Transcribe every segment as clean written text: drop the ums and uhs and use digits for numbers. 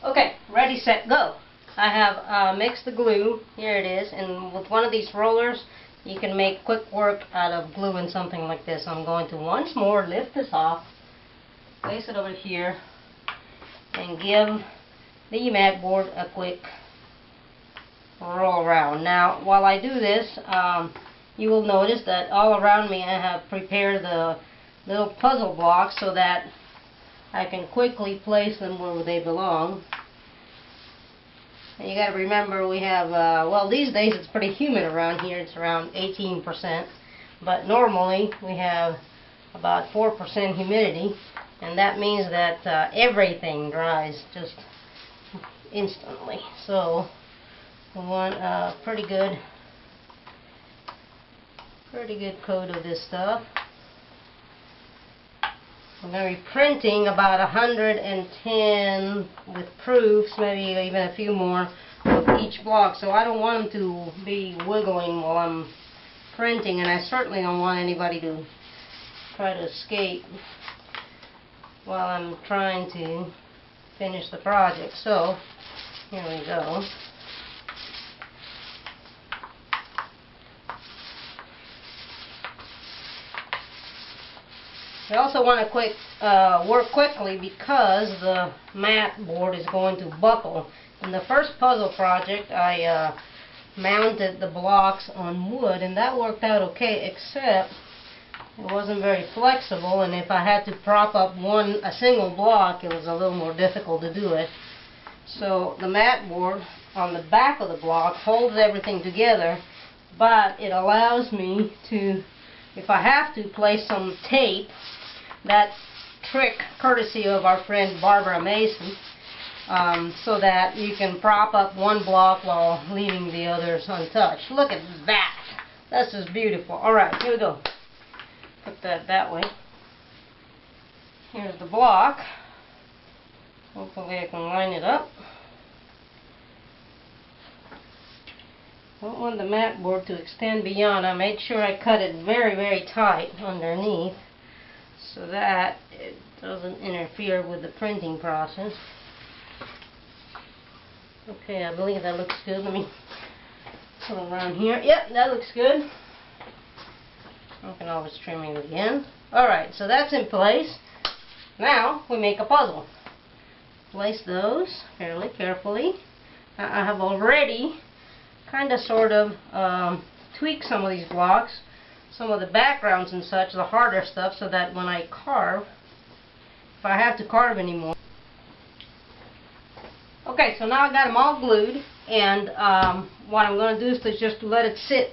Okay, ready, set, go. I have mixed the glue. Here it is. And with one of these rollers, you can make quick work out of gluing something like this. I'm going to once more lift this off, place it over here, and give the mat board a quick roll around. Now, while I do this, you will notice that all around me I have prepared the little puzzle blocks so that I can quickly place them where they belong. And you got to remember we have, well, these days it's pretty humid around here. It's around 18%. But normally we have about 4% humidity. And that means that everything dries just instantly. So we want a pretty good coat of this stuff. I'm going to be printing about 110 with proofs, maybe even a few more of each block. So I don't want them to be wiggling while I'm printing, and I certainly don't want anybody to try to escape while I'm trying to finish the project. So here we go. I also want to work quickly because the mat board is going to buckle. In the first puzzle project, I mounted the blocks on wood, and that worked out okay, except it wasn't very flexible, and if I had to prop up a single block, it was a little more difficult to do it. So the mat board on the back of the block holds everything together, but it allows me to, if I have to, place some tape. That trick courtesy of our friend Barbara Mason, so that you can prop up one block while leaving the others untouched. Look at that. That's just beautiful. Alright, here we go. Put that way. Here's the block. Hopefully I can line it up. Don't want the mat board to extend beyond. I made sure I cut it very, very tight underneath, so that it doesn't interfere with the printing process. Okay, I believe that looks good. Let me put it around here. Yep, that looks good. I can always trim it again. Alright, so that's in place. Now we make a puzzle. Place those fairly carefully. I have already kind of sort of tweaked some of these blocks, some of the backgrounds and such, the harder stuff, so that when I carve, if I have to carve anymore. Okay, so now I got them all glued, and what I'm going to do is to just let it sit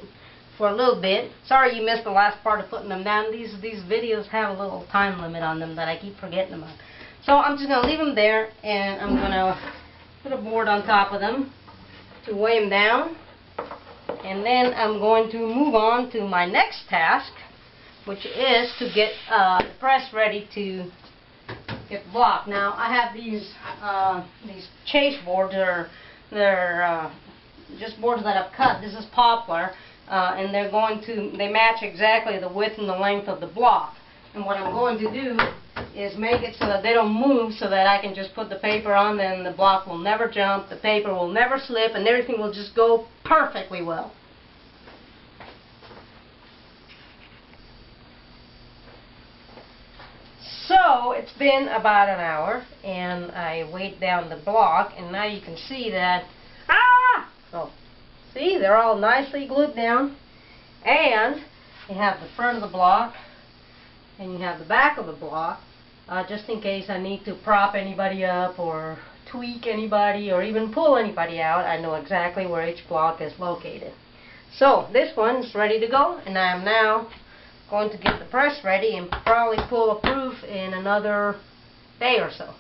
for a little bit. Sorry you missed the last part of putting them down. These videos have a little time limit on them that I keep forgetting about. So I'm just going to leave them there, and I'm going to put a board on top of them to weigh them down. And then I'm going to move on to my next task, which is to get the press ready to get blocked. Now I have these chase boards. They're just boards that I've cut. This is poplar, and they match exactly the width and the length of the block. And what I'm going to do is make it so that they don't move, so that I can just put the paper on, then the block will never jump, the paper will never slip, and everything will just go perfectly well. So it's been about an hour, and I weighed down the block, and now you can see that, oh, see, they're all nicely glued down, and you have the front of the block, and you have the back of the block, just in case I need to prop anybody up or tweak anybody or even pull anybody out. I know exactly where each block is located. So this one's ready to go, and I am now going to get the press ready and probably pull a proof in another day or so.